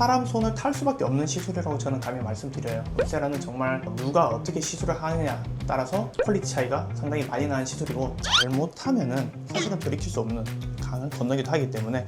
사람 손을 탈 수밖에 없는 시술이라고 저는 감히 말씀드려요. 울세라는 정말 누가 어떻게 시술을 하느냐 따라서 퀄리티 차이가 상당히 많이 나는 시술이고, 잘못하면은 사실은 돌이킬 수 없는 강을 건너기도 하기 때문에.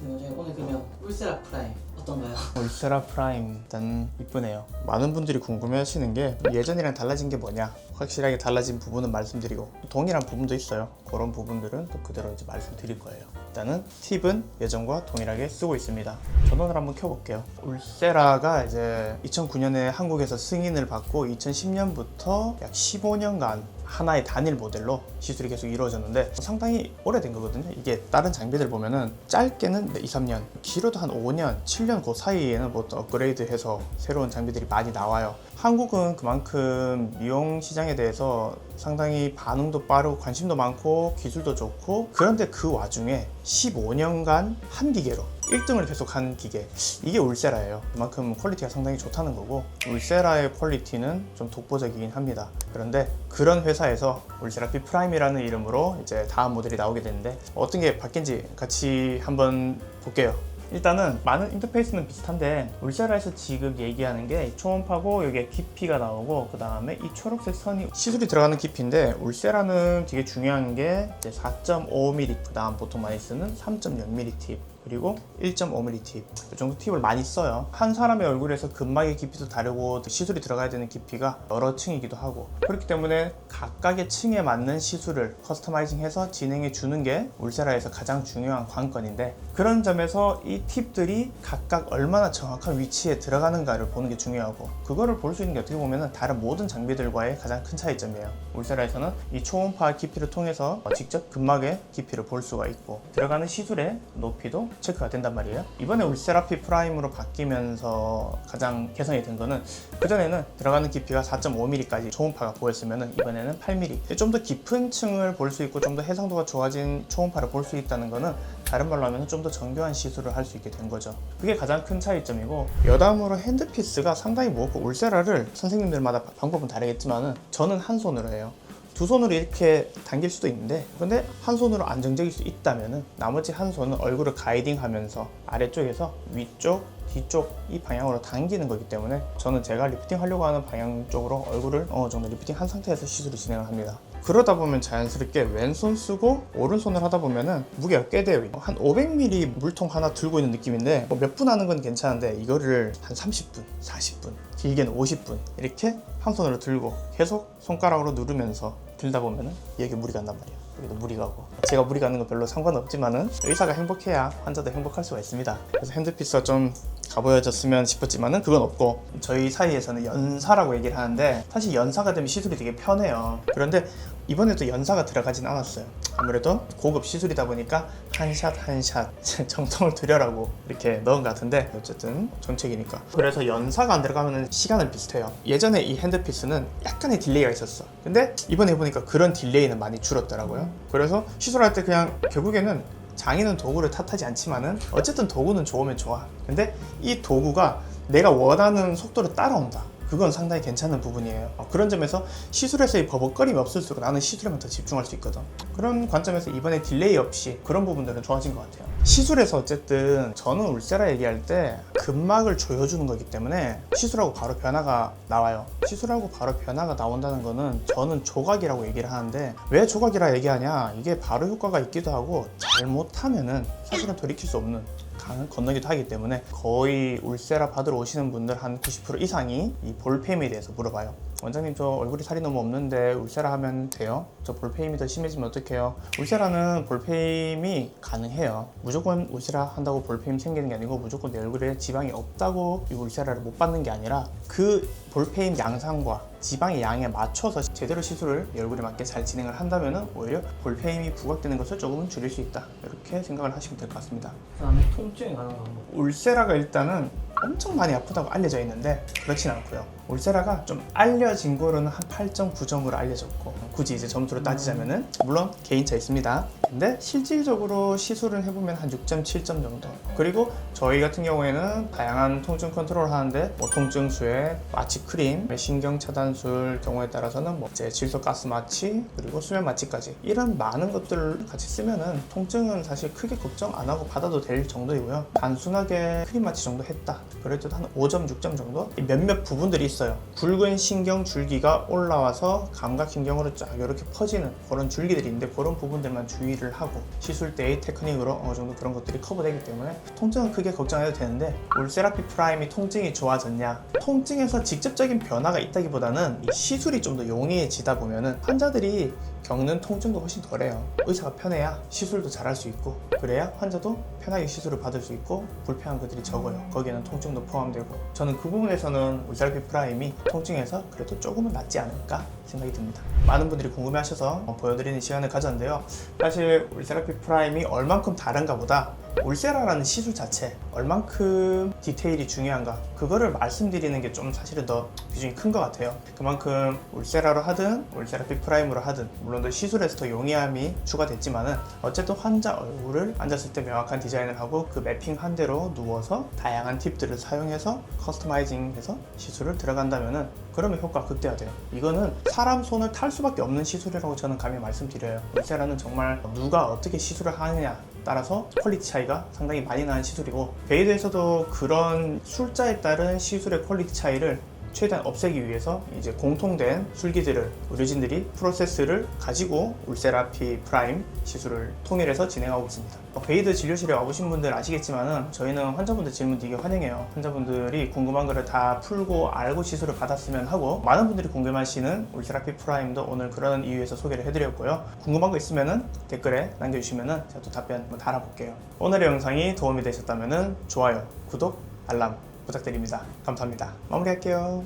오늘 그러면 울세라 프라임 어떤가요? 울세라 프라임 일단 이쁘네요. 많은 분들이 궁금해 하시는 게 예전이랑 달라진 게 뭐냐, 확실하게 달라진 부분은 말씀드리고 동일한 부분도 있어요. 그런 부분들은 또 그대로 이제 말씀드릴 거예요. 일단은 팁은 예전과 동일하게 쓰고 있습니다. 전원을 한번 켜볼게요. 울세라가 이제 2009년에 한국에서 승인을 받고 2010년부터 약 15년간 하나의 단일 모델로 시술이 계속 이루어졌는데 상당히 오래된 거거든요. 이게 다른 장비들 보면은 짧게는 2, 3년, 길어도 한 5년, 7년 그 사이에는 뭐 업그레이드해서 새로운 장비들이 많이 나와요. 한국은 그만큼 미용 시장에 대해서 상당히 반응도 빠르고 관심도 많고 기술도 좋고, 그런데 그 와중에 15년간 한 기계로 1등을 계속한 기계, 이게 울세라예요. 그만큼 퀄리티가 상당히 좋다는 거고, 울세라의 퀄리티는 좀 독보적이긴 합니다. 그런데 그런 회사에서 울세라 B 프라임이라는 이름으로 이제 다음 모델이 나오게 되는데 어떤 게 바뀐지 같이 한번 볼게요. 일단은 많은 인터페이스는 비슷한데 울세라에서 지금 얘기하는 게 초음파고 여기에 깊이가 나오고, 그 다음에 이 초록색 선이 시술이 들어가는 깊이인데, 울세라는 되게 중요한 게 이제 4.5mm, 그 다음 보통 많이 쓰는 3.0mm 팁, 그리고 1.5mm 팁, 이 정도 팁을 많이 써요. 한 사람의 얼굴에서 근막의 깊이도 다르고 시술이 들어가야 되는 깊이가 여러 층이기도 하고, 그렇기 때문에 각각의 층에 맞는 시술을 커스터마이징해서 진행해 주는 게 울세라에서 가장 중요한 관건인데, 그런 점에서 이 팁들이 각각 얼마나 정확한 위치에 들어가는가를 보는 게 중요하고, 그거를 볼 수 있는 게 어떻게 보면 다른 모든 장비들과의 가장 큰 차이점이에요. 울세라에서는 이 초음파 깊이를 통해서 직접 근막의 깊이를 볼 수가 있고, 들어가는 시술의 높이도 체크가 된단 말이에요. 이번에 울세라 B 프라임으로 바뀌면서 가장 개선이 된 거는, 그전에는 들어가는 깊이가 4.5mm까지 초음파가 보였으면 이번에는 8mm, 좀 더 깊은 층을 볼 수 있고 좀 더 해상도가 좋아진 초음파를 볼 수 있다는 거는, 다른 말로 하면 좀 더 정교한 시술을 할 수 있게 된 거죠. 그게 가장 큰 차이점이고, 여담으로 핸드피스가 상당히 무겁고, 울세라를 선생님들마다 방법은 다르겠지만 저는 한 손으로 해요. 두 손으로 이렇게 당길 수도 있는데, 근데 한 손으로 안정적일 수 있다면 나머지 한 손은 얼굴을 가이딩하면서 아래쪽에서 위쪽, 뒤쪽 이 방향으로 당기는 거기 때문에, 저는 제가 리프팅 하려고 하는 방향 쪽으로 얼굴을 어느 정도 리프팅 한 상태에서 시술을 진행을 합니다. 그러다 보면 자연스럽게 왼손 쓰고 오른손을 하다 보면은 무게가 꽤 돼요. 한 500ml 물통 하나 들고 있는 느낌인데, 뭐 몇 분 하는 건 괜찮은데 이거를 한 30분, 40분, 길게는 50분 이렇게 한 손으로 들고 계속 손가락으로 누르면서 들다 보면은 여기 물이 간단 말이에요. 여기도 물이 가고, 제가 물이 가는 건 별로 상관없지만은 의사가 행복해야 환자도 행복할 수가 있습니다. 그래서 핸드피스가 좀 가보여졌으면 싶었지만은 그건 없고, 저희 사이에서는 연사라고 얘기를 하는데, 사실 연사가 되면 시술이 되게 편해요. 그런데 이번에도 연사가 들어가진 않았어요. 아무래도 고급 시술이다 보니까 한 샷 한 샷 정성을 들여라고 이렇게 넣은 것 같은데, 어쨌든 정책이니까. 그래서 연사가 안 들어가면 시간은 비슷해요. 예전에 이 핸드피스는 약간의 딜레이가 있었어. 근데 이번에 해보니까 그런 딜레이는 많이 줄었더라고요. 그래서 시술할 때 그냥 결국에는 장인은 도구를 탓하지 않지만은 어쨌든 도구는 좋으면 좋아. 근데 이 도구가 내가 원하는 속도로 따라온다, 그건 상당히 괜찮은 부분이에요. 그런 점에서 시술에서의 버벅거림이 없을수록 나는 시술에만 더 집중할 수 있거든. 그런 관점에서 이번에 딜레이 없이 그런 부분들은 좋아진 것 같아요. 시술에서 어쨌든 저는 울세라 얘기할 때 근막을 조여주는 거기 때문에 시술하고 바로 변화가 나와요. 시술하고 바로 변화가 나온다는 거는 저는 조각이라고 얘기를 하는데, 왜 조각이라 얘기하냐, 이게 바로 효과가 있기도 하고 잘못하면은 사실은 돌이킬 수 없는 강을 건너기도 하기 때문에, 거의 울세라 받으러 오시는 분들 한 90% 이상이 이 볼페임에 대해서 물어봐요. 원장님, 저 얼굴에 살이 너무 없는데 울세라 하면 돼요? 저 볼페임이 더 심해지면 어떡해요? 울세라는 볼페임이 가능해요. 무조건 울세라 한다고 볼페임 생기는 게 아니고, 무조건 내 얼굴에 지방이 없다고 이 울세라를 못 받는 게 아니라, 그 볼페임 양상과 지방의 양에 맞춰서 제대로 시술을 내 얼굴에 맞게 잘 진행을 한다면 오히려 볼페임이 부각되는 것을 조금은 줄일 수 있다, 이렇게 생각을 하시면 될 것 같습니다. 그 다음에 통증이 가는 방법. 울세라가 일단은 엄청 많이 아프다고 알려져 있는데 그렇진 않고요. 울세라가 좀 알려진 거로는 한 8.9점으로 알려졌고, 굳이 이제 점수로 따지자면은 물론 개인차 있습니다. 근데 실질적으로 시술을 해보면 한 6.7점 정도. 그리고 저희 같은 경우에는 다양한 통증 컨트롤 하는데 뭐 통증 수액, 마취 크림, 신경 차단술 경우에 따라서는 뭐 이제 질소 가스 마취, 그리고 수면 마취까지 이런 많은 것들을 같이 쓰면은 통증은 사실 크게 걱정 안 하고 받아도 될 정도이고요. 단순하게 크림 마취 정도 했다 그래도 한 5점, 6점 정도? 몇몇 부분들이 있어요. 굵은 신경 줄기가 올라와서 감각신경으로 쫙 이렇게 퍼지는 그런 줄기들이 있는데 그런 부분들만 주의를 하고 시술 때의 테크닉으로 어느 정도 그런 것들이 커버되기 때문에 통증은 크게 걱정 안 해도 되는데, 울세라피 프라임이 통증이 좋아졌냐? 통증에서 직접적인 변화가 있다기보다는 이 시술이 좀 더 용이해지다 보면은 환자들이 겪는 통증도 훨씬 덜해요. 의사가 편해야 시술도 잘할 수 있고, 그래야 환자도 편하게 시술을 받을 수 있고 불편한 것들이 적어요. 거기에는 통증도 포함되고, 저는 그 부분에서는 울세라피 프라임이 통증에서 그래도 조금은 낫지 않을까 생각이 듭니다. 많은 분들이 궁금해하셔서 보여드리는 시간을 가졌는데요. 사실 울세라피 프라임이 얼만큼 다른가 보다 울세라라는 시술 자체 얼만큼 디테일이 중요한가, 그거를 말씀드리는 게 좀 사실은 더 비중이 큰 것 같아요. 그만큼 울세라로 하든 울세라피 프라임으로 하든 물론 더 시술에서 더 용이함이 추가됐지만은 어쨌든 환자 얼굴을 앉았을 때 명확한 디자인을 하고 그 매핑한 대로 누워서 다양한 팁들을 사용해서 커스터마이징해서 시술을 들어간다면은 그러면 효과가 극대화돼요. 이거는 사람 손을 탈 수밖에 없는 시술이라고 저는 감히 말씀드려요. 울세라는 정말 누가 어떻게 시술을 하느냐 따라서 퀄리티 차이가 상당히 많이 나는 시술이고, 베이드에서도 그런 술자에 따른 시술의 퀄리티 차이를 최대한 없애기 위해서 이제 공통된 술기들을 의료진들이 프로세스를 가지고 울세라피 프라임 시술을 통일해서 진행하고 있습니다. 베이드 진료실에 와보신 분들 아시겠지만은 저희는 환자분들 질문 되게 환영해요. 환자분들이 궁금한 거를 다 풀고 알고 시술을 받았으면 하고, 많은 분들이 궁금하시는 울세라피 프라임도 오늘 그런 이유에서 소개를 해드렸고요. 궁금한 거 있으면은 댓글에 남겨주시면은 제가 또 답변 한번 달아볼게요. 오늘의 영상이 도움이 되셨다면은 좋아요, 구독, 알람 부탁드립니다. 감사합니다. 마무리할게요.